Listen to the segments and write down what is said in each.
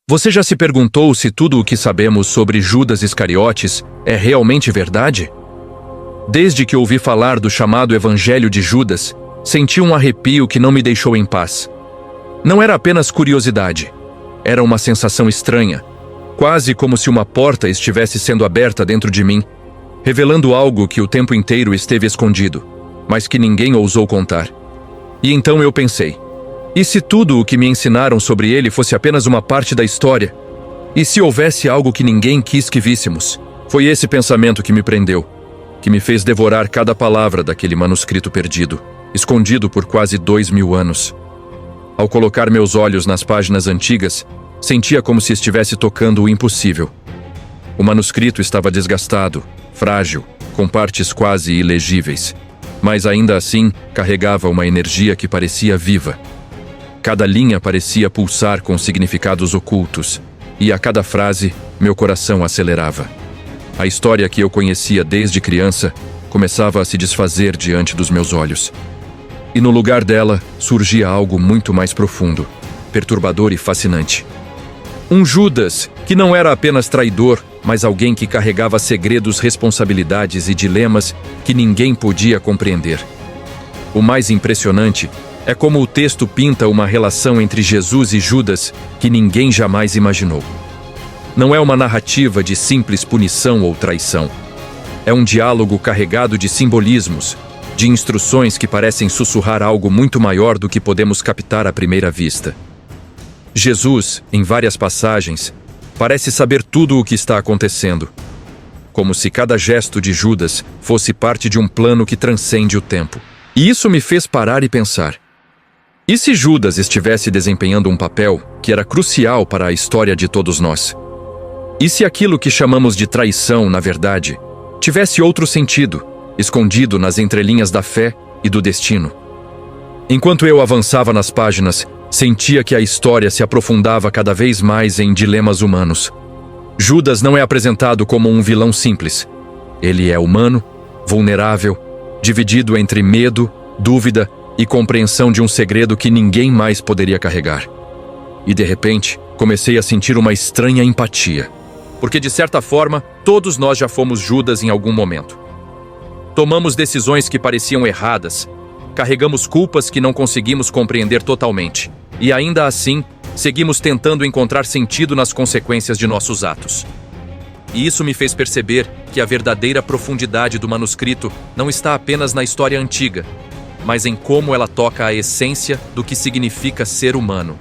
Você já se perguntou se tudo o que sabemos sobre Judas Iscariotes é realmente verdade? Desde que ouvi falar do chamado Evangelho de Judas, senti um arrepio que não me deixou em paz. Não era apenas curiosidade, era uma sensação estranha, quase como se uma porta estivesse sendo aberta dentro de mim, revelando algo que o tempo inteiro esteve escondido, mas que ninguém ousou contar. E então eu pensei, e se tudo o que me ensinaram sobre ele fosse apenas uma parte da história? E se houvesse algo que ninguém quis que víssemos? Foi esse pensamento que me prendeu, que me fez devorar cada palavra daquele manuscrito perdido, escondido por quase 2000 anos. Ao colocar meus olhos nas páginas antigas, sentia como se estivesse tocando o impossível. O manuscrito estava desgastado, frágil, com partes quase ilegíveis, mas ainda assim carregava uma energia que parecia viva. Cada linha parecia pulsar com significados ocultos, e a cada frase, meu coração acelerava. A história que eu conhecia desde criança começava a se desfazer diante dos meus olhos. E no lugar dela, surgia algo muito mais profundo, perturbador e fascinante. Um Judas que não era apenas traidor, mas alguém que carregava segredos, responsabilidades e dilemas que ninguém podia compreender. O mais impressionante é como o texto pinta uma relação entre Jesus e Judas que ninguém jamais imaginou. Não é uma narrativa de simples punição ou traição. É um diálogo carregado de simbolismos, de instruções que parecem sussurrar algo muito maior do que podemos captar à primeira vista. Jesus, em várias passagens, parece saber tudo o que está acontecendo, como se cada gesto de Judas fosse parte de um plano que transcende o tempo. E isso me fez parar e pensar. E se Judas estivesse desempenhando um papel que era crucial para a história de todos nós? E se aquilo que chamamos de traição, na verdade, tivesse outro sentido, escondido nas entrelinhas da fé e do destino? Enquanto eu avançava nas páginas, sentia que a história se aprofundava cada vez mais em dilemas humanos. Judas não é apresentado como um vilão simples. Ele é humano, vulnerável, dividido entre medo, dúvida e compreensão de um segredo que ninguém mais poderia carregar. E de repente, comecei a sentir uma estranha empatia. Porque de certa forma, todos nós já fomos Judas em algum momento. Tomamos decisões que pareciam erradas, carregamos culpas que não conseguimos compreender totalmente, e ainda assim, seguimos tentando encontrar sentido nas consequências de nossos atos. E isso me fez perceber que a verdadeira profundidade do manuscrito não está apenas na história antiga, mas em como ela toca a essência do que significa ser humano.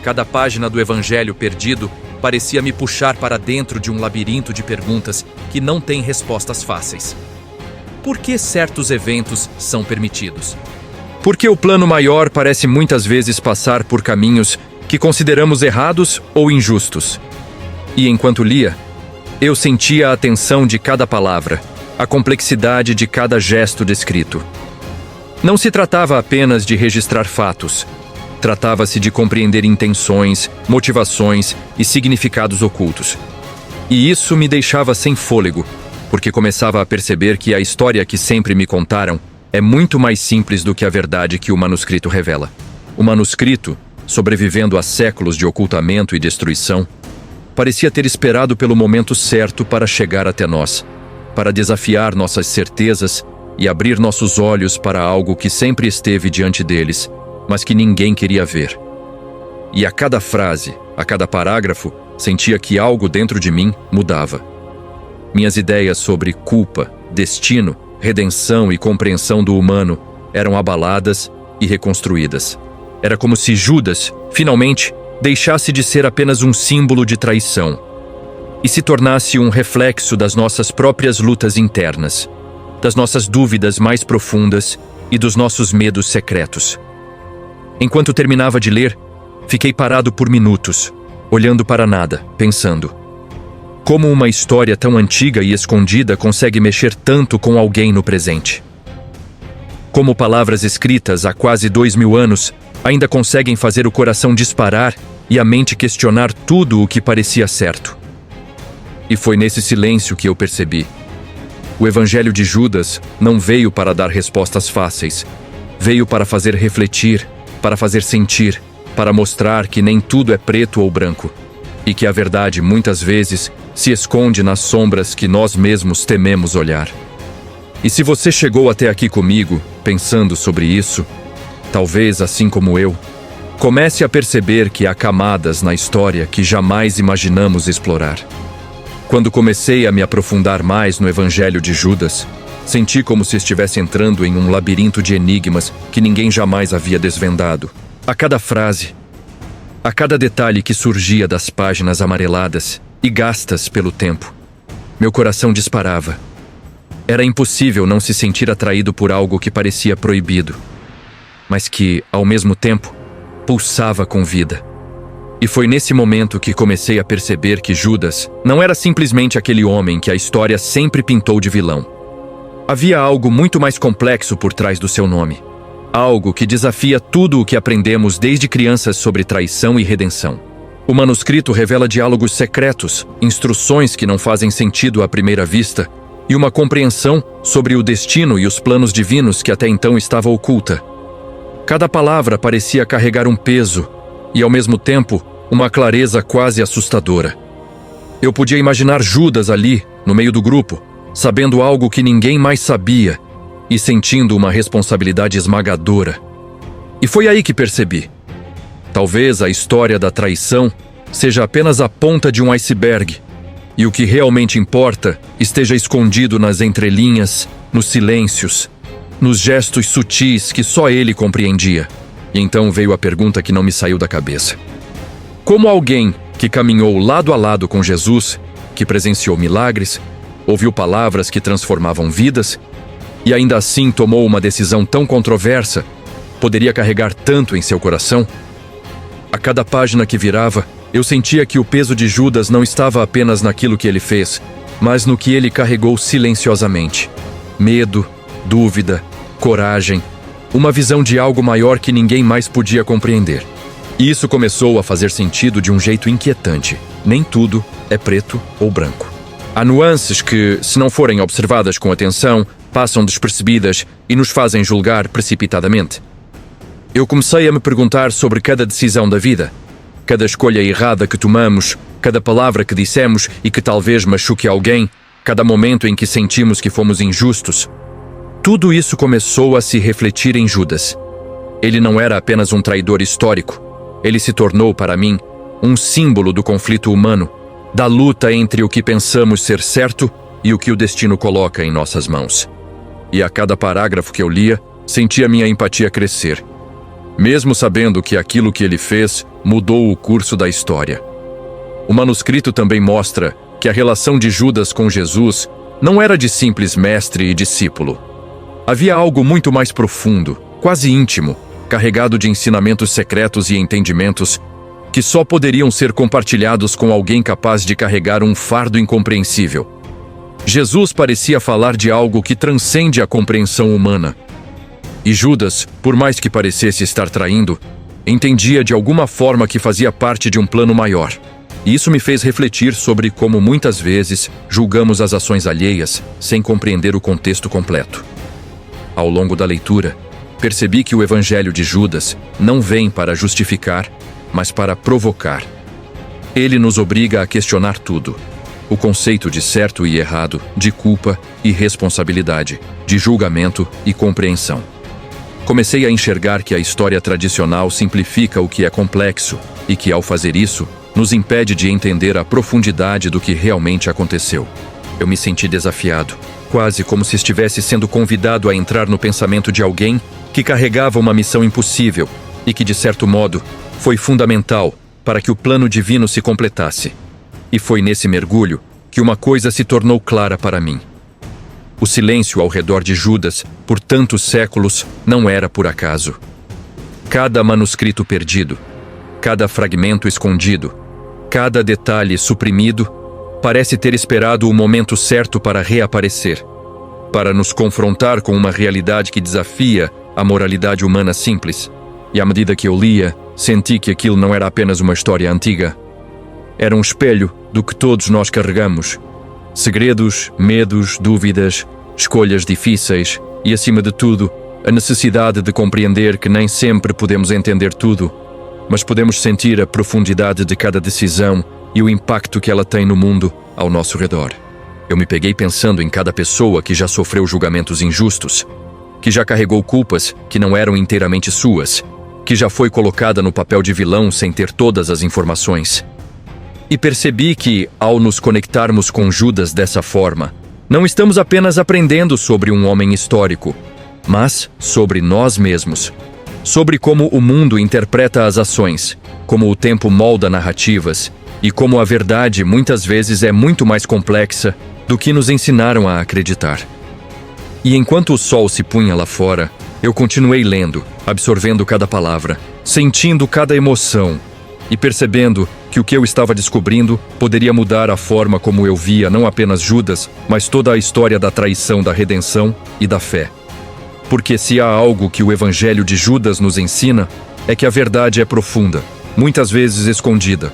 Cada página do Evangelho perdido parecia me puxar para dentro de um labirinto de perguntas que não têm respostas fáceis. Por que certos eventos são permitidos? Porque o plano maior parece muitas vezes passar por caminhos que consideramos errados ou injustos. E enquanto lia, eu sentia a tensão de cada palavra, a complexidade de cada gesto descrito. Não se tratava apenas de registrar fatos. Tratava-se de compreender intenções, motivações e significados ocultos. E isso me deixava sem fôlego, porque começava a perceber que a história que sempre me contaram é muito mais simples do que a verdade que o manuscrito revela. O manuscrito, sobrevivendo a séculos de ocultamento e destruição, parecia ter esperado pelo momento certo para chegar até nós, para desafiar nossas certezas e abrir nossos olhos para algo que sempre esteve diante deles, mas que ninguém queria ver. E a cada frase, a cada parágrafo, sentia que algo dentro de mim mudava. Minhas ideias sobre culpa, destino, redenção e compreensão do humano eram abaladas e reconstruídas. Era como se Judas, finalmente, deixasse de ser apenas um símbolo de traição e se tornasse um reflexo das nossas próprias lutas internas, das nossas dúvidas mais profundas e dos nossos medos secretos. Enquanto terminava de ler, fiquei parado por minutos, olhando para nada, pensando: como uma história tão antiga e escondida consegue mexer tanto com alguém no presente? Como palavras escritas há quase 2000 anos ainda conseguem fazer o coração disparar e a mente questionar tudo o que parecia certo? E foi nesse silêncio que eu percebi: o Evangelho de Judas não veio para dar respostas fáceis. Veio para fazer refletir, para fazer sentir, para mostrar que nem tudo é preto ou branco, e que a verdade muitas vezes se esconde nas sombras que nós mesmos tememos olhar. E se você chegou até aqui comigo, pensando sobre isso, talvez assim como eu, comece a perceber que há camadas na história que jamais imaginamos explorar. Quando comecei a me aprofundar mais no Evangelho de Judas, senti como se estivesse entrando em um labirinto de enigmas que ninguém jamais havia desvendado. A cada frase, a cada detalhe que surgia das páginas amareladas e gastas pelo tempo, meu coração disparava. Era impossível não se sentir atraído por algo que parecia proibido, mas que, ao mesmo tempo, pulsava com vida. E foi nesse momento que comecei a perceber que Judas não era simplesmente aquele homem que a história sempre pintou de vilão. Havia algo muito mais complexo por trás do seu nome. Algo que desafia tudo o que aprendemos desde crianças sobre traição e redenção. O manuscrito revela diálogos secretos, instruções que não fazem sentido à primeira vista e uma compreensão sobre o destino e os planos divinos que até então estava oculta. Cada palavra parecia carregar um peso e, ao mesmo tempo, uma clareza quase assustadora. Eu podia imaginar Judas ali, no meio do grupo, sabendo algo que ninguém mais sabia e sentindo uma responsabilidade esmagadora. E foi aí que percebi. Talvez a história da traição seja apenas a ponta de um iceberg, e o que realmente importa esteja escondido nas entrelinhas, nos silêncios, nos gestos sutis que só ele compreendia. E então veio a pergunta que não me saiu da cabeça. Como alguém que caminhou lado a lado com Jesus, que presenciou milagres, ouviu palavras que transformavam vidas, e ainda assim tomou uma decisão tão controversa, poderia carregar tanto em seu coração? A cada página que virava, eu sentia que o peso de Judas não estava apenas naquilo que ele fez, mas no que ele carregou silenciosamente. Medo, dúvida, coragem, uma visão de algo maior que ninguém mais podia compreender. E isso começou a fazer sentido de um jeito inquietante. Nem tudo é preto ou branco. Há nuances que, se não forem observadas com atenção, passam despercebidas e nos fazem julgar precipitadamente. Eu comecei a me perguntar sobre cada decisão da vida, cada escolha errada que tomamos, cada palavra que dissemos e que talvez machuque alguém, cada momento em que sentimos que fomos injustos. Tudo isso começou a se refletir em Judas. Ele não era apenas um traidor histórico. Ele se tornou, para mim, um símbolo do conflito humano, da luta entre o que pensamos ser certo e o que o destino coloca em nossas mãos. E a cada parágrafo que eu lia, sentia minha empatia crescer, mesmo sabendo que aquilo que ele fez mudou o curso da história. O manuscrito também mostra que a relação de Judas com Jesus não era de simples mestre e discípulo. Havia algo muito mais profundo, quase íntimo, carregado de ensinamentos secretos e entendimentos que só poderiam ser compartilhados com alguém capaz de carregar um fardo incompreensível. Jesus parecia falar de algo que transcende a compreensão humana. E Judas, por mais que parecesse estar traindo, entendia de alguma forma que fazia parte de um plano maior. E isso me fez refletir sobre como muitas vezes julgamos as ações alheias sem compreender o contexto completo. Ao longo da leitura, percebi que o Evangelho de Judas não vem para justificar, mas para provocar. Ele nos obriga a questionar tudo. O conceito de certo e errado, de culpa e responsabilidade, de julgamento e compreensão. Comecei a enxergar que a história tradicional simplifica o que é complexo e que, ao fazer isso, nos impede de entender a profundidade do que realmente aconteceu. Eu me senti desafiado, quase como se estivesse sendo convidado a entrar no pensamento de alguém que carregava uma missão impossível e que, de certo modo, foi fundamental para que o plano divino se completasse. E foi nesse mergulho que uma coisa se tornou clara para mim. O silêncio ao redor de Judas, por tantos séculos, não era por acaso. Cada manuscrito perdido, cada fragmento escondido, cada detalhe suprimido, parece ter esperado o momento certo para reaparecer, para nos confrontar com uma realidade que desafia a moralidade humana simples. E à medida que eu lia, senti que aquilo não era apenas uma história antiga. Era um espelho do que todos nós carregamos. Segredos, medos, dúvidas, escolhas difíceis e, acima de tudo, a necessidade de compreender que nem sempre podemos entender tudo, mas podemos sentir a profundidade de cada decisão e o impacto que ela tem no mundo ao nosso redor. Eu me peguei pensando em cada pessoa que já sofreu julgamentos injustos, que já carregou culpas que não eram inteiramente suas, que já foi colocada no papel de vilão sem ter todas as informações. E percebi que, ao nos conectarmos com Judas dessa forma, não estamos apenas aprendendo sobre um homem histórico, mas sobre nós mesmos, sobre como o mundo interpreta as ações, como o tempo molda narrativas e como a verdade muitas vezes é muito mais complexa do que nos ensinaram a acreditar. E enquanto o sol se punha lá fora, eu continuei lendo, absorvendo cada palavra, sentindo cada emoção e percebendo que o que eu estava descobrindo poderia mudar a forma como eu via não apenas Judas, mas toda a história da traição, da redenção e da fé. Porque se há algo que o Evangelho de Judas nos ensina, é que a verdade é profunda, muitas vezes escondida,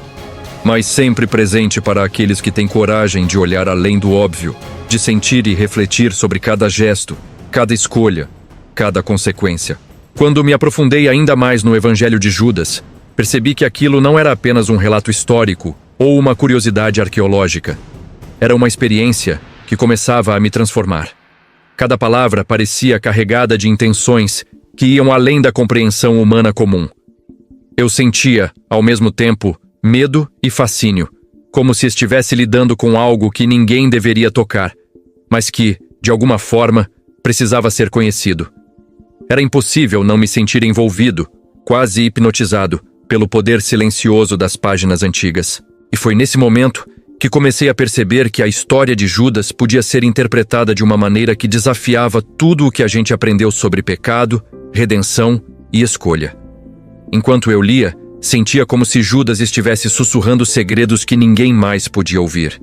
mas sempre presente para aqueles que têm coragem de olhar além do óbvio, de sentir e refletir sobre cada gesto, cada escolha, cada consequência. Quando me aprofundei ainda mais no Evangelho de Judas, percebi que aquilo não era apenas um relato histórico ou uma curiosidade arqueológica. Era uma experiência que começava a me transformar. Cada palavra parecia carregada de intenções que iam além da compreensão humana comum. Eu sentia, ao mesmo tempo, medo e fascínio, como se estivesse lidando com algo que ninguém deveria tocar, mas que, de alguma forma, precisava ser conhecido. Era impossível não me sentir envolvido, quase hipnotizado, pelo poder silencioso das páginas antigas. E foi nesse momento que comecei a perceber que a história de Judas podia ser interpretada de uma maneira que desafiava tudo o que a gente aprendeu sobre pecado, redenção e escolha. Enquanto eu lia, sentia como se Judas estivesse sussurrando segredos que ninguém mais podia ouvir.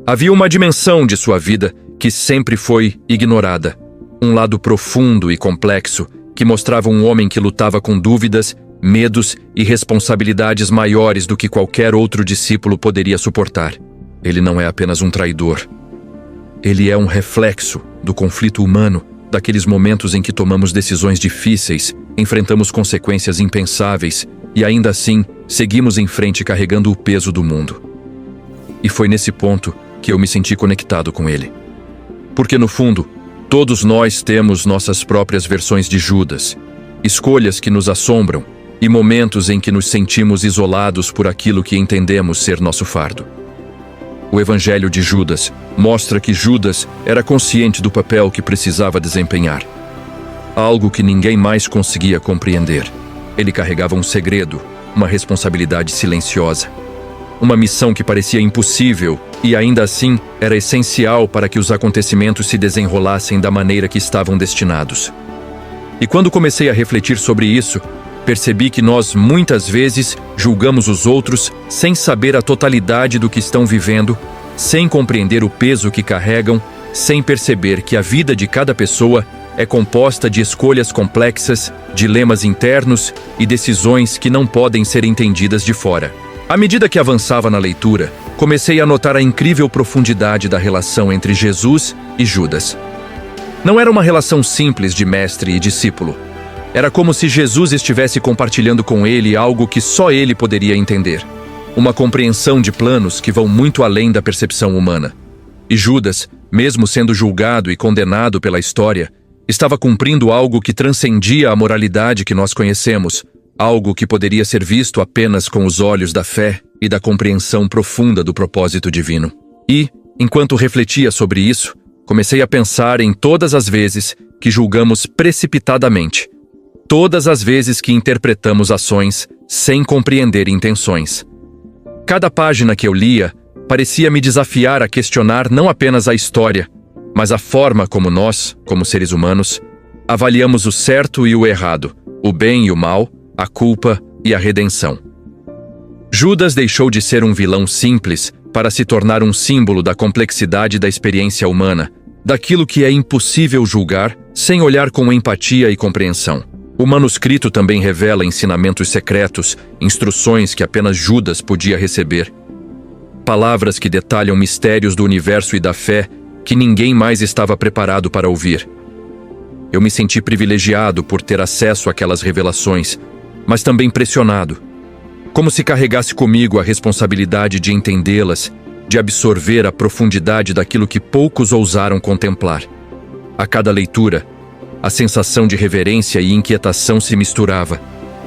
Havia uma dimensão de sua vida que sempre foi ignorada, um lado profundo e complexo que mostrava um homem que lutava com dúvidas, medos e responsabilidades maiores do que qualquer outro discípulo poderia suportar. Ele não é apenas um traidor. Ele é um reflexo do conflito humano, daqueles momentos em que tomamos decisões difíceis, enfrentamos consequências impensáveis e ainda assim seguimos em frente carregando o peso do mundo. E foi nesse ponto que eu me senti conectado com ele. Porque no fundo, todos nós temos nossas próprias versões de Judas, escolhas que nos assombram, e momentos em que nos sentimos isolados por aquilo que entendemos ser nosso fardo. O Evangelho de Judas mostra que Judas era consciente do papel que precisava desempenhar. Algo que ninguém mais conseguia compreender. Ele carregava um segredo, uma responsabilidade silenciosa. Uma missão que parecia impossível e ainda assim era essencial para que os acontecimentos se desenrolassem da maneira que estavam destinados. E quando comecei a refletir sobre isso, percebi que nós, muitas vezes, julgamos os outros sem saber a totalidade do que estão vivendo, sem compreender o peso que carregam, sem perceber que a vida de cada pessoa é composta de escolhas complexas, dilemas internos e decisões que não podem ser entendidas de fora. À medida que avançava na leitura, comecei a notar a incrível profundidade da relação entre Jesus e Judas. Não era uma relação simples de mestre e discípulo. Era como se Jesus estivesse compartilhando com ele algo que só ele poderia entender. Uma compreensão de planos que vão muito além da percepção humana. E Judas, mesmo sendo julgado e condenado pela história, estava cumprindo algo que transcendia a moralidade que nós conhecemos, algo que poderia ser visto apenas com os olhos da fé e da compreensão profunda do propósito divino. E, enquanto refletia sobre isso, comecei a pensar em todas as vezes que julgamos precipitadamente, todas as vezes que interpretamos ações sem compreender intenções. Cada página que eu lia parecia me desafiar a questionar não apenas a história, mas a forma como nós, como seres humanos, avaliamos o certo e o errado, o bem e o mal, a culpa e a redenção. Judas deixou de ser um vilão simples para se tornar um símbolo da complexidade da experiência humana, daquilo que é impossível julgar sem olhar com empatia e compreensão. O manuscrito também revela ensinamentos secretos, instruções que apenas Judas podia receber. Palavras que detalham mistérios do universo e da fé que ninguém mais estava preparado para ouvir. Eu me senti privilegiado por ter acesso àquelas revelações, mas também pressionado. como se carregasse comigo a responsabilidade de entendê-las, de absorver a profundidade daquilo que poucos ousaram contemplar. A cada leitura, a sensação de reverência e inquietação se misturava,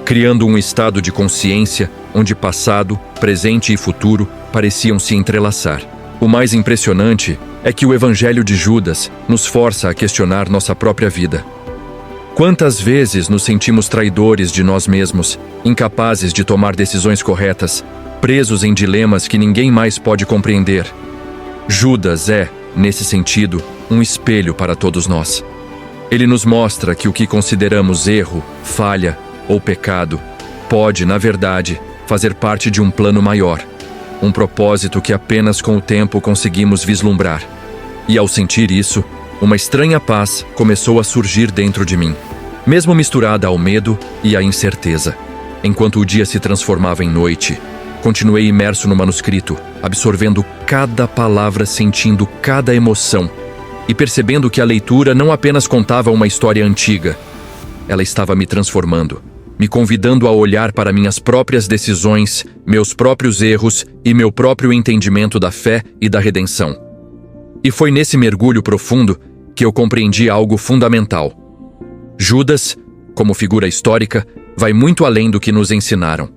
criando um estado de consciência onde passado, presente e futuro pareciam se entrelaçar. O mais impressionante é que o Evangelho de Judas nos força a questionar nossa própria vida. Quantas vezes nos sentimos traidores de nós mesmos, incapazes de tomar decisões corretas, presos em dilemas que ninguém mais pode compreender? Judas é, nesse sentido, um espelho para todos nós. Ele nos mostra que o que consideramos erro, falha ou pecado pode, na verdade, fazer parte de um plano maior, um propósito que apenas com o tempo conseguimos vislumbrar. E ao sentir isso, uma estranha paz começou a surgir dentro de mim, mesmo misturada ao medo e à incerteza. Enquanto o dia se transformava em noite, continuei imerso no manuscrito, absorvendo cada palavra, sentindo cada emoção e percebendo que a leitura não apenas contava uma história antiga, ela estava me transformando, me convidando a olhar para minhas próprias decisões, meus próprios erros e meu próprio entendimento da fé e da redenção. E foi nesse mergulho profundo que eu compreendi algo fundamental. Judas, como figura histórica, vai muito além do que nos ensinaram.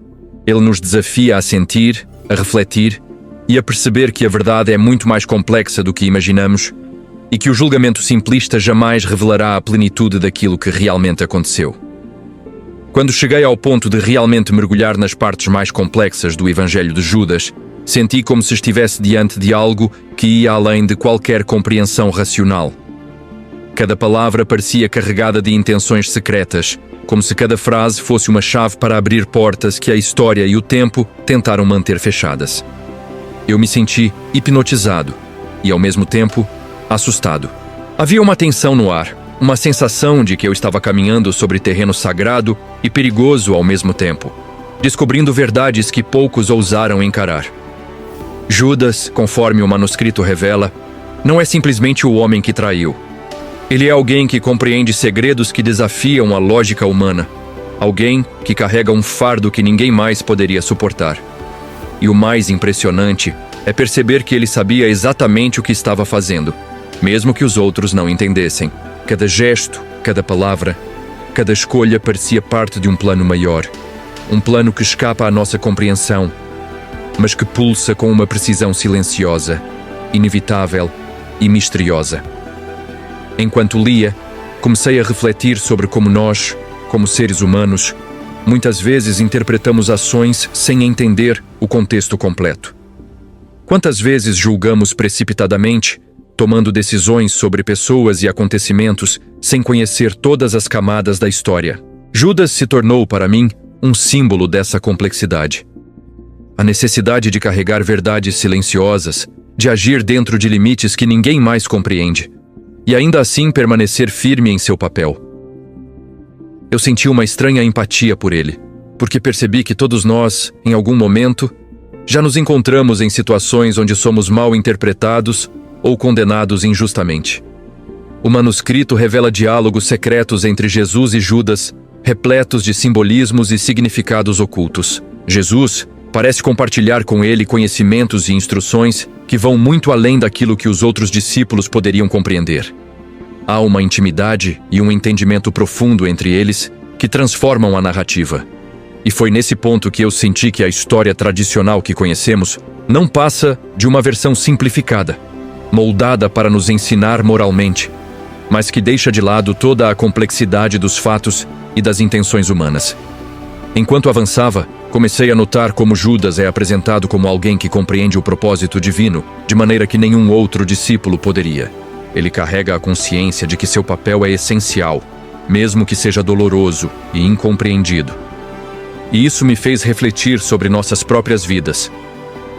Ele nos desafia a sentir, a refletir e a perceber que a verdade é muito mais complexa do que imaginamos e que o julgamento simplista jamais revelará a plenitude daquilo que realmente aconteceu. Quando cheguei ao ponto de realmente mergulhar nas partes mais complexas do Evangelho de Judas, senti como se estivesse diante de algo que ia além de qualquer compreensão racional. Cada palavra parecia carregada de intenções secretas, como se cada frase fosse uma chave para abrir portas que a história e o tempo tentaram manter fechadas. Eu me senti hipnotizado e, ao mesmo tempo, assustado. Havia uma tensão no ar, uma sensação de que eu estava caminhando sobre terreno sagrado e perigoso ao mesmo tempo, descobrindo verdades que poucos ousaram encarar. Judas, conforme o manuscrito revela, não é simplesmente o homem que traiu. Ele é alguém que compreende segredos que desafiam a lógica humana, alguém que carrega um fardo que ninguém mais poderia suportar. E o mais impressionante é perceber que ele sabia exatamente o que estava fazendo, mesmo que os outros não entendessem. Cada gesto, cada palavra, cada escolha parecia parte de um plano maior, um plano que escapa à nossa compreensão, mas que pulsa com uma precisão silenciosa, inevitável e misteriosa. Enquanto lia, comecei a refletir sobre como nós, como seres humanos, muitas vezes interpretamos ações sem entender o contexto completo. Quantas vezes julgamos precipitadamente, tomando decisões sobre pessoas e acontecimentos sem conhecer todas as camadas da história? Judas se tornou, para mim, um símbolo dessa complexidade. A necessidade de carregar verdades silenciosas, de agir dentro de limites que ninguém mais compreende, e ainda assim permanecer firme em seu papel. Eu senti uma estranha empatia por ele, porque percebi que todos nós, em algum momento, já nos encontramos em situações onde somos mal interpretados ou condenados injustamente. O manuscrito revela diálogos secretos entre Jesus e Judas, repletos de simbolismos e significados ocultos. Jesus parece compartilhar com ele conhecimentos e instruções que vão muito além daquilo que os outros discípulos poderiam compreender. Há uma intimidade e um entendimento profundo entre eles que transformam a narrativa. E foi nesse ponto que eu senti que a história tradicional que conhecemos não passa de uma versão simplificada, moldada para nos ensinar moralmente, mas que deixa de lado toda a complexidade dos fatos e das intenções humanas. Enquanto avançava, comecei a notar como Judas é apresentado como alguém que compreende o propósito divino de maneira que nenhum outro discípulo poderia. Ele carrega a consciência de que seu papel é essencial, mesmo que seja doloroso e incompreendido. E isso me fez refletir sobre nossas próprias vidas.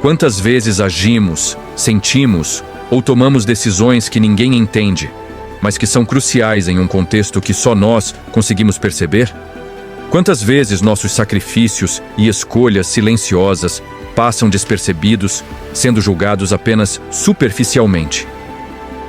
Quantas vezes agimos, sentimos ou tomamos decisões que ninguém entende, mas que são cruciais em um contexto que só nós conseguimos perceber? Quantas vezes nossos sacrifícios e escolhas silenciosas passam despercebidos, sendo julgados apenas superficialmente?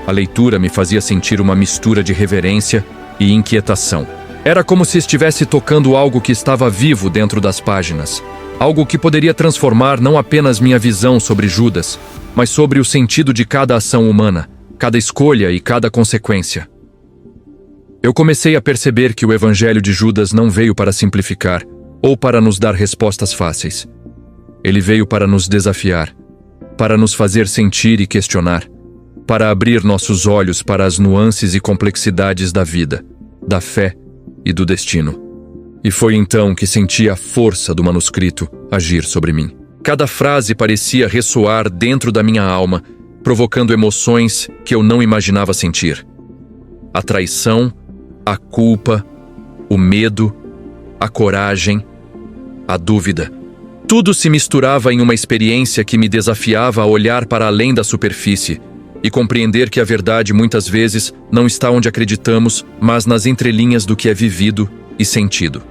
A leitura me fazia sentir uma mistura de reverência e inquietação. Era como se estivesse tocando algo que estava vivo dentro das páginas, Algo que poderia transformar não apenas minha visão sobre Judas, mas sobre o sentido de cada ação humana, cada escolha e cada consequência. Eu comecei a perceber que o Evangelho de Judas não veio para simplificar ou para nos dar respostas fáceis. Ele veio para nos desafiar, para nos fazer sentir e questionar, para abrir nossos olhos para as nuances e complexidades da vida, da fé e do destino. E foi então que senti a força do manuscrito agir sobre mim. Cada frase parecia ressoar dentro da minha alma, provocando emoções que eu não imaginava sentir. A traição, a culpa, o medo, a coragem, a dúvida. Tudo se misturava em uma experiência que me desafiava a olhar para além da superfície e compreender que a verdade muitas vezes não está onde acreditamos, mas nas entrelinhas do que é vivido e sentido.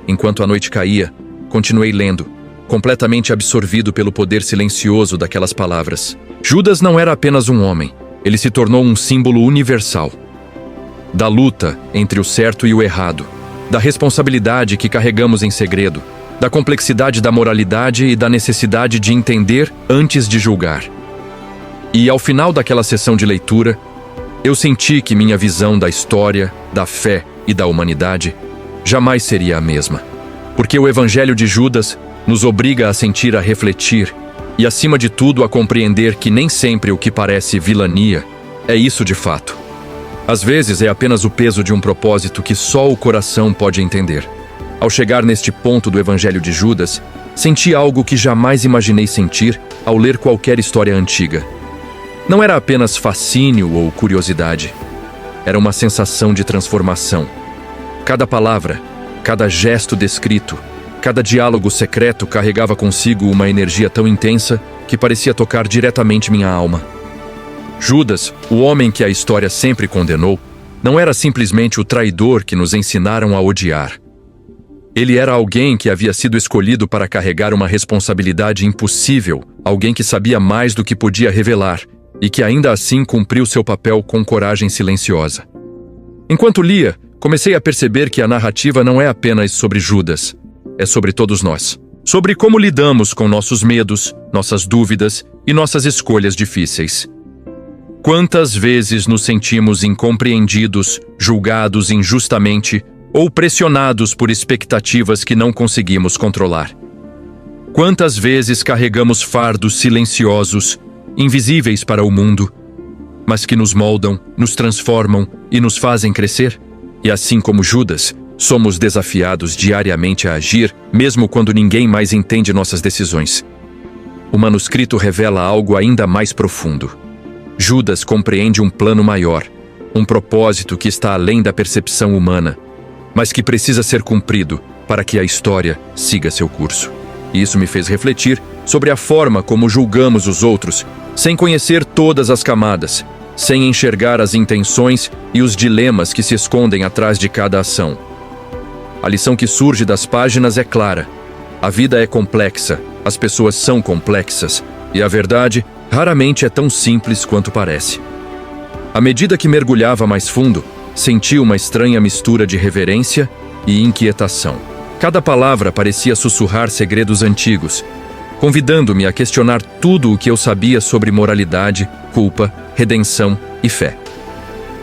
Enquanto a noite caía, continuei lendo, completamente absorvido pelo poder silencioso daquelas palavras. Judas não era apenas um homem, ele se tornou um símbolo universal. Da luta entre o certo e o errado, da responsabilidade que carregamos em segredo, da complexidade da moralidade e da necessidade de entender antes de julgar. E ao final daquela sessão de leitura, eu senti que minha visão da história, da fé e da humanidade jamais seria a mesma. Porque o Evangelho de Judas nos obriga a sentir, a refletir e, acima de tudo, a compreender que nem sempre o que parece vilania é isso de fato. Às vezes é apenas o peso de um propósito que só o coração pode entender. Ao chegar neste ponto do Evangelho de Judas, senti algo que jamais imaginei sentir ao ler qualquer história antiga. Não era apenas fascínio ou curiosidade. Era uma sensação de transformação. Cada palavra, cada gesto descrito, cada diálogo secreto carregava consigo uma energia tão intensa que parecia tocar diretamente minha alma. Judas, o homem que a história sempre condenou, não era simplesmente o traidor que nos ensinaram a odiar. Ele era alguém que havia sido escolhido para carregar uma responsabilidade impossível, alguém que sabia mais do que podia revelar e que ainda assim cumpriu seu papel com coragem silenciosa. Enquanto lia, comecei a perceber que a narrativa não é apenas sobre Judas, é sobre todos nós. Sobre como lidamos com nossos medos, nossas dúvidas e nossas escolhas difíceis. Quantas vezes nos sentimos incompreendidos, julgados injustamente ou pressionados por expectativas que não conseguimos controlar? Quantas vezes carregamos fardos silenciosos, invisíveis para o mundo, mas que nos moldam, nos transformam e nos fazem crescer? E assim como Judas, somos desafiados diariamente a agir, mesmo quando ninguém mais entende nossas decisões. O manuscrito revela algo ainda mais profundo. Judas compreende um plano maior, um propósito que está além da percepção humana, mas que precisa ser cumprido para que a história siga seu curso. E isso me fez refletir sobre a forma como julgamos os outros, sem conhecer todas as camadas, sem enxergar as intenções e os dilemas que se escondem atrás de cada ação. A lição que surge das páginas é clara. A vida é complexa, as pessoas são complexas, e a verdade raramente é tão simples quanto parece. À medida que mergulhava mais fundo, senti uma estranha mistura de reverência e inquietação. Cada palavra parecia sussurrar segredos antigos, convidando-me a questionar tudo o que eu sabia sobre moralidade, culpa, redenção e fé.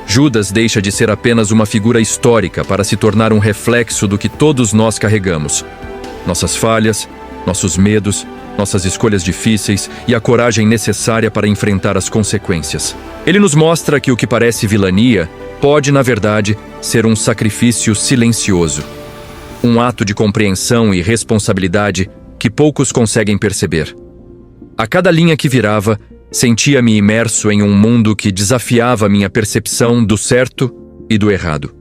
Judas deixa de ser apenas uma figura histórica para se tornar um reflexo do que todos nós carregamos. Nossas falhas, nossos medos, nossas escolhas difíceis e a coragem necessária para enfrentar as consequências. Ele nos mostra que o que parece vilania pode, na verdade, ser um sacrifício silencioso. Um ato de compreensão e responsabilidade que poucos conseguem perceber. A cada linha que virava, sentia-me imerso em um mundo que desafiava minha percepção do certo e do errado.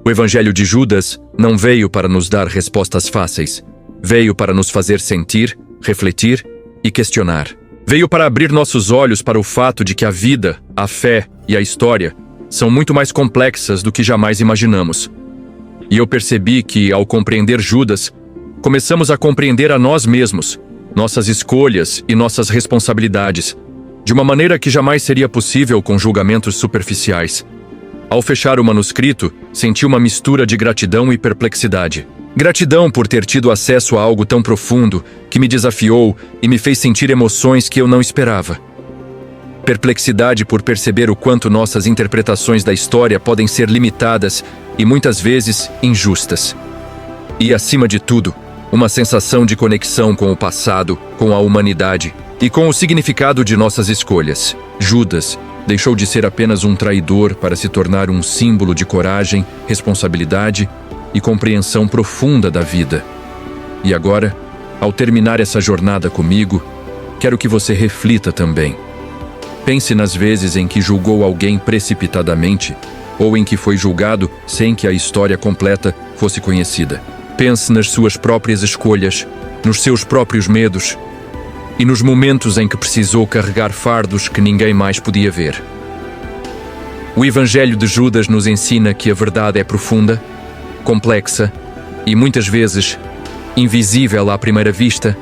O Evangelho de Judas não veio para nos dar respostas fáceis. Veio para nos fazer sentir, refletir e questionar. Veio para abrir nossos olhos para o fato de que a vida, a fé e a história são muito mais complexas do que jamais imaginamos. E eu percebi que, ao compreender Judas, começamos a compreender a nós mesmos, nossas escolhas e nossas responsabilidades, de uma maneira que jamais seria possível com julgamentos superficiais. Ao fechar o manuscrito, senti uma mistura de gratidão e perplexidade. Gratidão por ter tido acesso a algo tão profundo que me desafiou e me fez sentir emoções que eu não esperava. Perplexidade por perceber o quanto nossas interpretações da história podem ser limitadas e muitas vezes injustas. E, acima de tudo, uma sensação de conexão com o passado, com a humanidade e com o significado de nossas escolhas. Judas deixou de ser apenas um traidor para se tornar um símbolo de coragem, responsabilidade e compreensão profunda da vida. E agora, ao terminar essa jornada comigo, quero que você reflita também. Pense nas vezes em que julgou alguém precipitadamente ou em que foi julgado sem que a história completa fosse conhecida. Pense nas suas próprias escolhas, nos seus próprios medos e nos momentos em que precisou carregar fardos que ninguém mais podia ver. O Evangelho de Judas nos ensina que a verdade é profunda, complexa e muitas vezes invisível à primeira vista,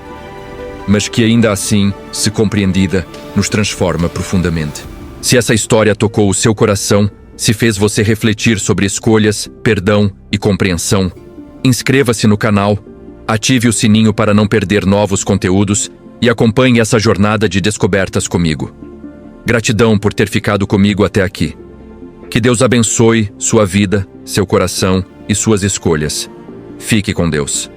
mas que ainda assim, se compreendida, nos transforma profundamente. Se essa história tocou o seu coração, se fez você refletir sobre escolhas, perdão e compreensão, inscreva-se no canal, ative o sininho para não perder novos conteúdos e acompanhe essa jornada de descobertas comigo. Gratidão por ter ficado comigo até aqui. Que Deus abençoe sua vida, seu coração e suas escolhas. Fique com Deus.